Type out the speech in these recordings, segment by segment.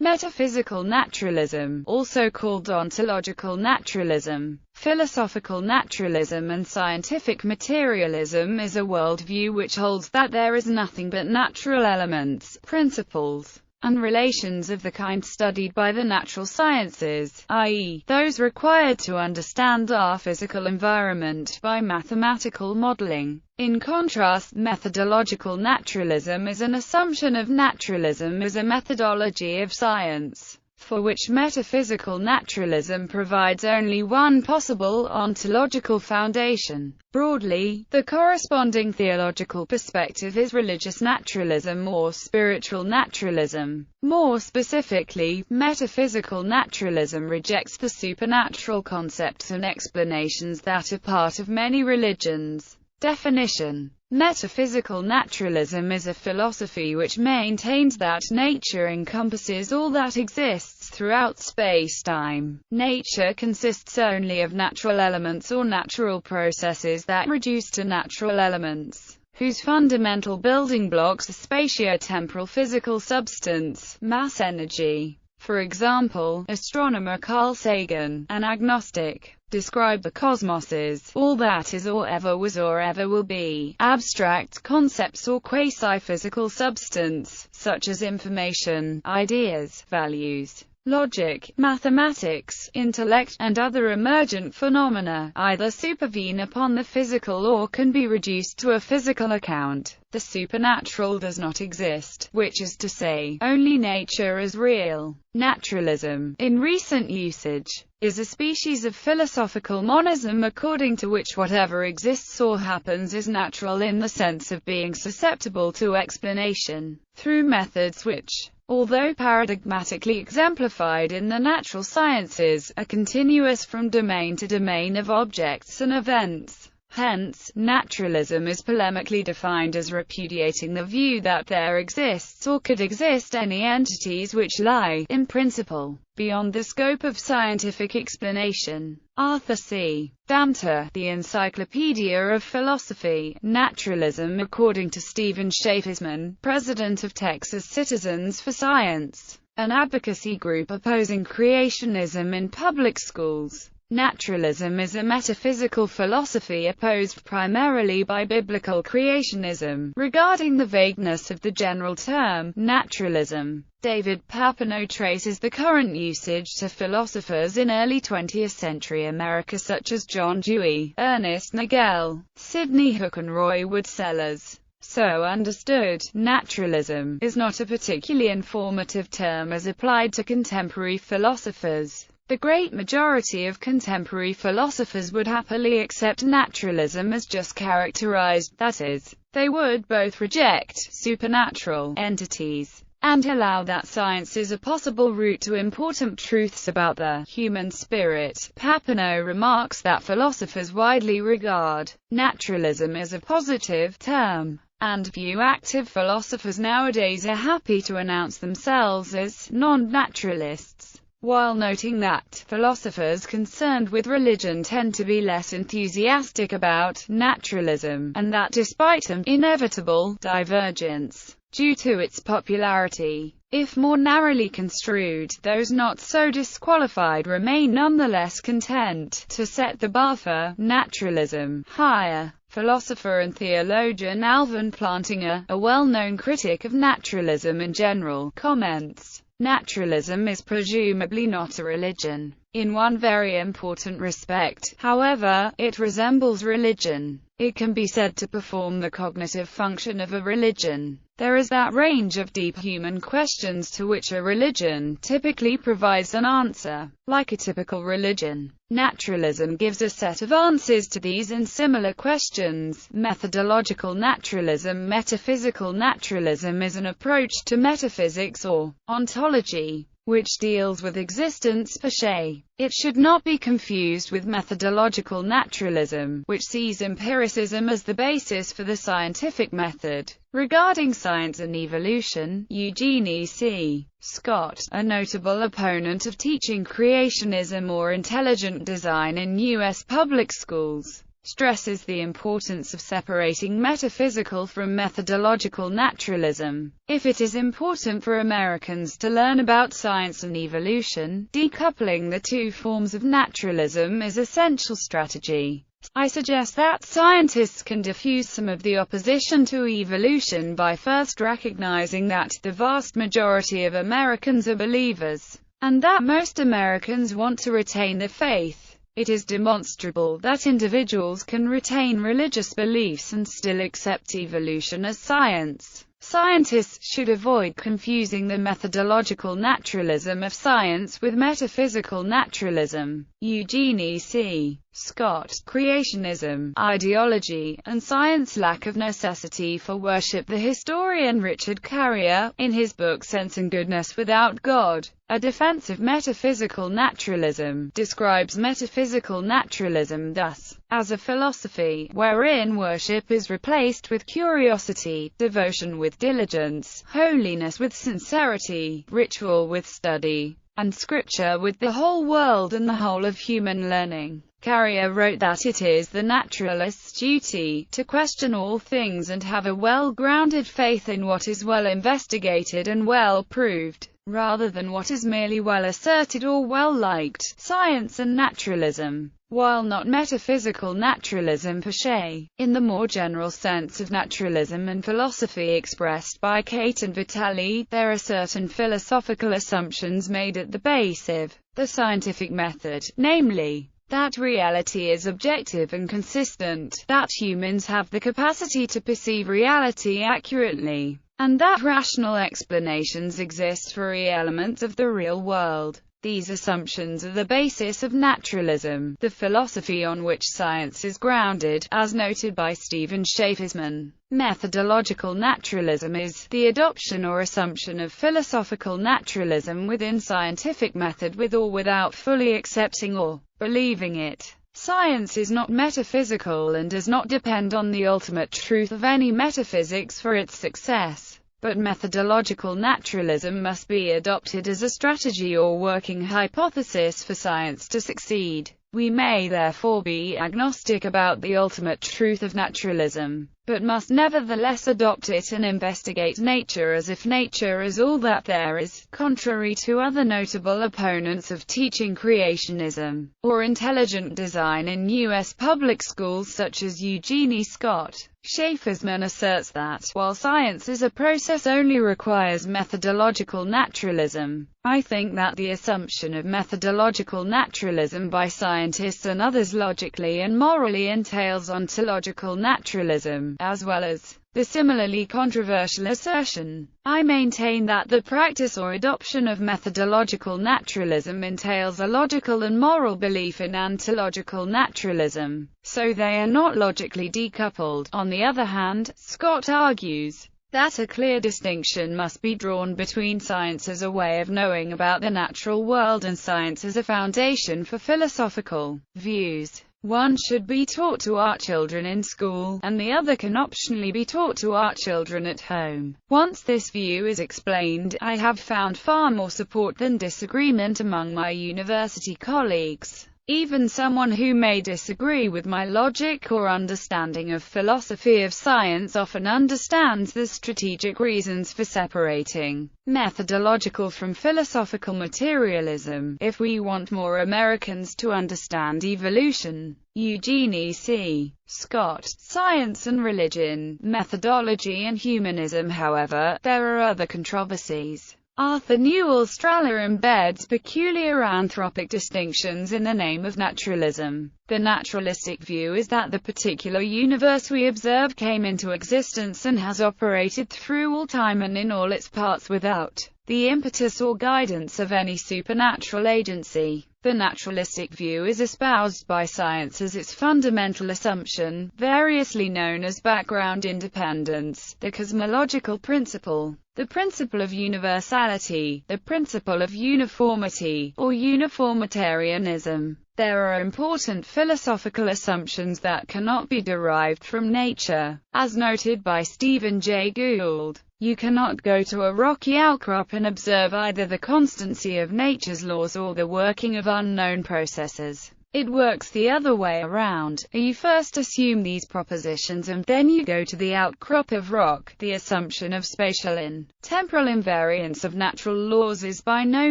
Metaphysical naturalism, also called ontological naturalism, philosophical naturalism and scientific materialism, is a worldview which holds that there is nothing but natural elements, principles, and relations of the kind studied by the natural sciences, i.e., those required to understand our physical environment by mathematical modeling. In contrast, methodological naturalism is an assumption of naturalism as a methodology of science, for which metaphysical naturalism provides only one possible ontological foundation. Broadly, the corresponding theological perspective is religious naturalism or spiritual naturalism. More specifically, metaphysical naturalism rejects the supernatural concepts and explanations that are part of many religions. Definition: metaphysical naturalism is a philosophy which maintains that nature encompasses all that exists throughout space-time. Nature consists only of natural elements or natural processes that reduce to natural elements, whose fundamental building blocks are spatio-temporal physical substance, mass, energy. For example, astronomer Carl Sagan, an agnostic, described the cosmos as all that is or ever was or ever will be, abstract concepts or quasi-physical substance, such as information, ideas, values, logic, mathematics, intellect, and other emergent phenomena, either supervene upon the physical or can be reduced to a physical account. The supernatural does not exist, which is to say, only nature is real. Naturalism, in recent usage, is a species of philosophical monism according to which whatever exists or happens is natural in the sense of being susceptible to explanation, through methods which, although paradigmatically exemplified in the natural sciences, are continuous from domain to domain of objects and events. Hence, naturalism is polemically defined as repudiating the view that there exists or could exist any entities which lie, in principle, beyond the scope of scientific explanation. Arthur C. Damter, The Encyclopedia of Philosophy, Naturalism according to Stephen Schaefisman, president of Texas Citizens for Science, an advocacy group opposing creationism in public schools. Naturalism is a metaphysical philosophy opposed primarily by biblical creationism, regarding the vagueness of the general term, naturalism. David Papineau traces the current usage to philosophers in early 20th century America such as John Dewey, Ernest Nagel, Sidney Hook and Roy Wood Sellers. So understood, naturalism is not a particularly informative term as applied to contemporary philosophers. The great majority of contemporary philosophers would happily accept naturalism as just characterized, that is, they would both reject supernatural entities and allow that science is a possible route to important truths about the human spirit. Papineau remarks that philosophers widely regard naturalism as a positive term, and few active philosophers nowadays are happy to announce themselves as non-naturalists, while noting that philosophers concerned with religion tend to be less enthusiastic about naturalism, and that despite an inevitable divergence due to its popularity, if more narrowly construed, those not so disqualified remain nonetheless content to set the bar for naturalism higher. Philosopher and theologian Alvin Plantinga, a well-known critic of naturalism in general, comments, "Naturalism is presumably not a religion. In one very important respect, however, it resembles religion. It can be said to perform the cognitive function of a religion. There is that range of deep human questions to which a religion typically provides an answer. Like a typical religion, naturalism gives a set of answers to these and similar questions." Methodological naturalism. Metaphysical naturalism is an approach to metaphysics or ontology, which deals with existence per se. It should not be confused with methodological naturalism, which sees empiricism as the basis for the scientific method. Regarding science and evolution, Eugene C. Scott, a notable opponent of teaching creationism or intelligent design in U.S. public schools, stresses the importance of separating metaphysical from methodological naturalism. If it is important for Americans to learn about science and evolution, decoupling the two forms of naturalism is essential strategy. I suggest that scientists can diffuse some of the opposition to evolution by first recognizing that the vast majority of Americans are believers, and that most Americans want to retain their faith. It is demonstrable that individuals can retain religious beliefs and still accept evolution as science. Scientists should avoid confusing the methodological naturalism of science with metaphysical naturalism. Eugene C. Scott, Creationism, Ideology, and Science Lack of Necessity for Worship. The historian Richard Carrier, in his book Sense and Goodness Without God, A Defense of Metaphysical Naturalism, describes metaphysical naturalism thus: as a philosophy, wherein worship is replaced with curiosity, devotion with diligence, holiness with sincerity, ritual with study, and scripture with the whole world and the whole of human learning. Carrier wrote that it is the naturalist's duty to question all things and have a well-grounded faith in what is well investigated and well proved, rather than what is merely well asserted or well liked. Science and naturalism, while not metaphysical naturalism per se, in the more general sense of naturalism and philosophy expressed by Kate and Vitali, there are certain philosophical assumptions made at the base of the scientific method, namely, that reality is objective and consistent, that humans have the capacity to perceive reality accurately, and that rational explanations exist for elements of the real world. These assumptions are the basis of naturalism, the philosophy on which science is grounded, as noted by Stephen Schaefferman. Methodological naturalism is the adoption or assumption of philosophical naturalism within scientific method with or without fully accepting or believing it. Science is not metaphysical and does not depend on the ultimate truth of any metaphysics for its success. But methodological naturalism must be adopted as a strategy or working hypothesis for science to succeed. We may therefore be agnostic about the ultimate truth of naturalism, but must nevertheless adopt it and investigate nature as if nature is all that there is, contrary to other notable opponents of teaching creationism, or intelligent design in U.S. public schools such as Eugene Scott. Schaefferman asserts that, while science as a process only requires methodological naturalism, I think that the assumption of methodological naturalism by scientists and others logically and morally entails ontological naturalism, as well as the similarly controversial assertion. I maintain that the practice or adoption of methodological naturalism entails a logical and moral belief in ontological naturalism, so they are not logically decoupled. On the other hand, Scott argues that a clear distinction must be drawn between science as a way of knowing about the natural world and science as a foundation for philosophical views. One should be taught to our children in school, and the other can optionally be taught to our children at home. Once this view is explained, I have found far more support than disagreement among my university colleagues. Even someone who may disagree with my logic or understanding of philosophy of science often understands the strategic reasons for separating methodological from philosophical materialism. If we want more Americans to understand evolution, Eugene C. Scott, Science and Religion, Methodology and Humanism. However, there are other controversies. Arthur Newell Strahler embeds peculiar anthropic distinctions in the name of naturalism. The naturalistic view is that the particular universe we observe came into existence and has operated through all time and in all its parts without the impetus or guidance of any supernatural agency. The naturalistic view is espoused by science as its fundamental assumption, variously known as background independence, the cosmological principle, the principle of universality, the principle of uniformity, or uniformitarianism. There are important philosophical assumptions that cannot be derived from nature. As noted by Stephen Jay Gould, you cannot go to a rocky outcrop and observe either the constancy of nature's laws or the working of unknown processes. It works the other way around. You first assume these propositions and then you go to the outcrop of rock. The assumption of spatial and temporal invariance of natural laws is by no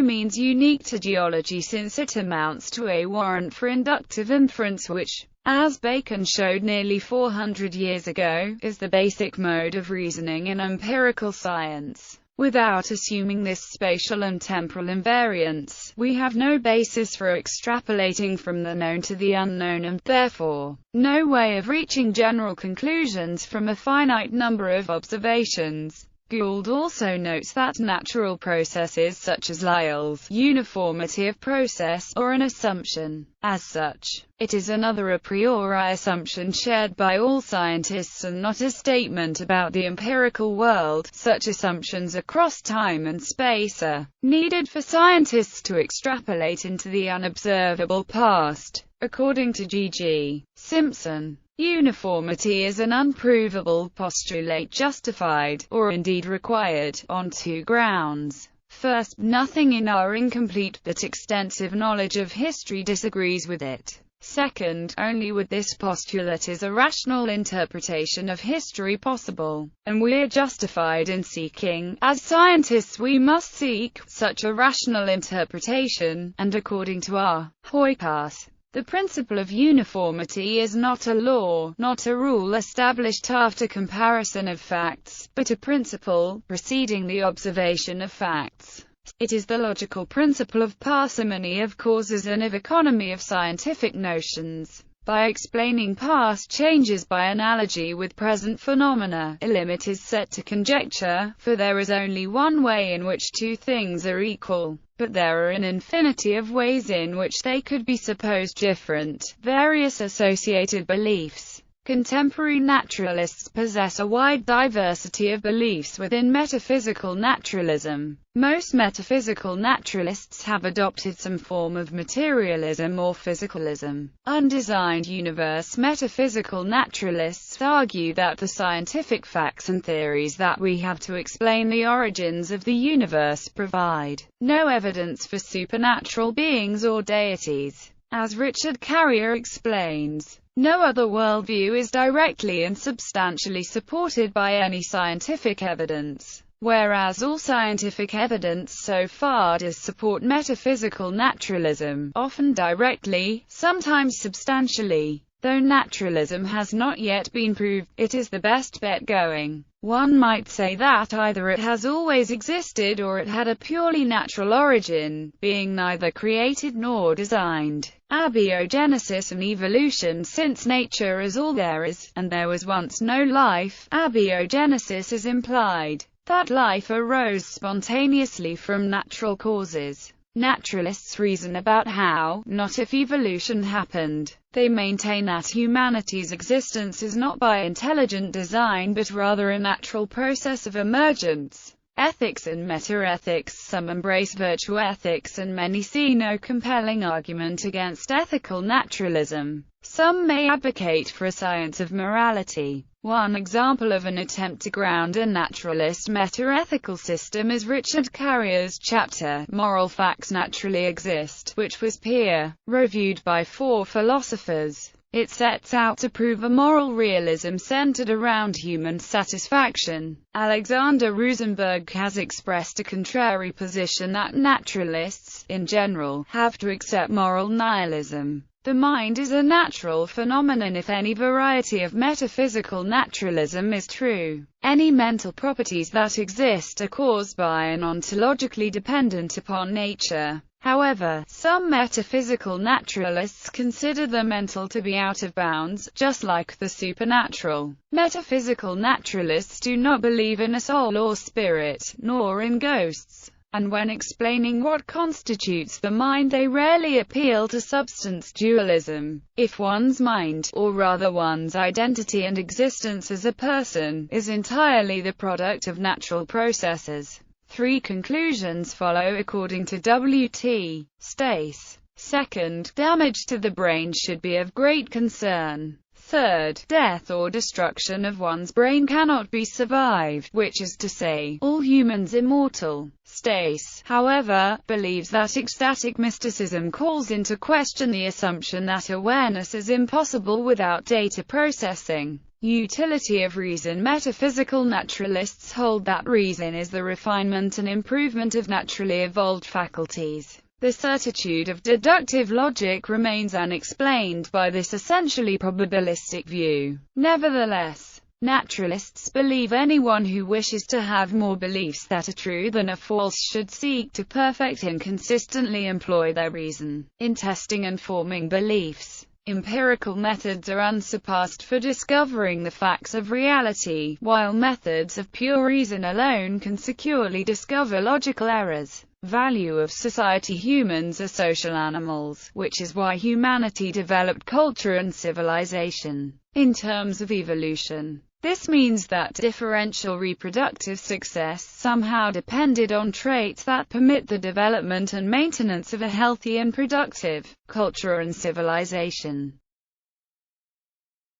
means unique to geology, since it amounts to a warrant for inductive inference which, as Bacon showed nearly 400 years ago, is the basic mode of reasoning in empirical science. Without assuming this spatial and temporal invariance, we have no basis for extrapolating from the known to the unknown and, therefore, no way of reaching general conclusions from a finite number of observations. Gould also notes that natural processes such as Lyell's uniformity of process are an assumption. As such, it is another a priori assumption shared by all scientists and not a statement about the empirical world. Such assumptions across time and space are needed for scientists to extrapolate into the unobservable past. According to G.G. Simpson, uniformity is an unprovable postulate justified, or indeed required, on two grounds. First, nothing in our incomplete but extensive knowledge of history disagrees with it. Second, only with this postulate is a rational interpretation of history possible, and we are justified in seeking. As scientists we must seek such a rational interpretation, and according to R. Hoykas, the principle of uniformity is not a law, not a rule established after comparison of facts, but a principle preceding the observation of facts. It is the logical principle of parsimony of causes and of economy of scientific notions. By explaining past changes by analogy with present phenomena, a limit is set to conjecture, for there is only one way in which two things are equal, but there are an infinity of ways in which they could be supposed different. Various associated beliefs. Contemporary naturalists possess a wide diversity of beliefs within metaphysical naturalism. Most metaphysical naturalists have adopted some form of materialism or physicalism. Undesigned universe metaphysical naturalists argue that the scientific facts and theories that we have to explain the origins of the universe provide no evidence for supernatural beings or deities. As Richard Carrier explains, no other worldview is directly and substantially supported by any scientific evidence, whereas all scientific evidence so far does support metaphysical naturalism, often directly, sometimes substantially. Though naturalism has not yet been proved, it is the best bet going. One might say that either it has always existed or it had a purely natural origin, being neither created nor designed. Abiogenesis and evolution. Since nature is all there is, and there was once no life, abiogenesis is implied that life arose spontaneously from natural causes. Naturalists reason about how, not if, evolution happened. They maintain that humanity's existence is not by intelligent design but rather a natural process of emergence. Ethics and metaethics. Some embrace virtue ethics and many see no compelling argument against ethical naturalism. Some may advocate for a science of morality. One example of an attempt to ground a naturalist metaethical system is Richard Carrier's chapter, Moral Facts Naturally Exist, which was peer-reviewed by 4 philosophers. It sets out to prove a moral realism centered around human satisfaction. Alexander Rosenberg has expressed a contrary position that naturalists, in general, have to accept moral nihilism. The mind is a natural phenomenon if any variety of metaphysical naturalism is true. Any mental properties that exist are caused by and ontologically dependent upon nature. However, some metaphysical naturalists consider the mental to be out of bounds, just like the supernatural. Metaphysical naturalists do not believe in a soul or spirit, nor in ghosts. And when explaining what constitutes the mind they rarely appeal to substance dualism. If one's mind, or rather one's identity and existence as a person, is entirely the product of natural processes, 3 conclusions follow according to W.T. Stace. Second, damage to the brain should be of great concern. Third, death or destruction of one's brain cannot be survived, which is to say, all humans immortal. Stace, however, believes that ecstatic mysticism calls into question the assumption that awareness is impossible without data processing. Utility of reason. Metaphysical naturalists hold that reason is the refinement and improvement of naturally evolved faculties. The certitude of deductive logic remains unexplained by this essentially probabilistic view. Nevertheless, naturalists believe anyone who wishes to have more beliefs that are true than are false should seek to perfect and consistently employ their reason in testing and forming beliefs. Empirical methods are unsurpassed for discovering the facts of reality, while methods of pure reason alone can securely discover logical errors. Value of society. Humans are social animals, which is why humanity developed culture and civilization. In terms of evolution, this means that differential reproductive success somehow depended on traits that permit the development and maintenance of a healthy and productive culture and civilization.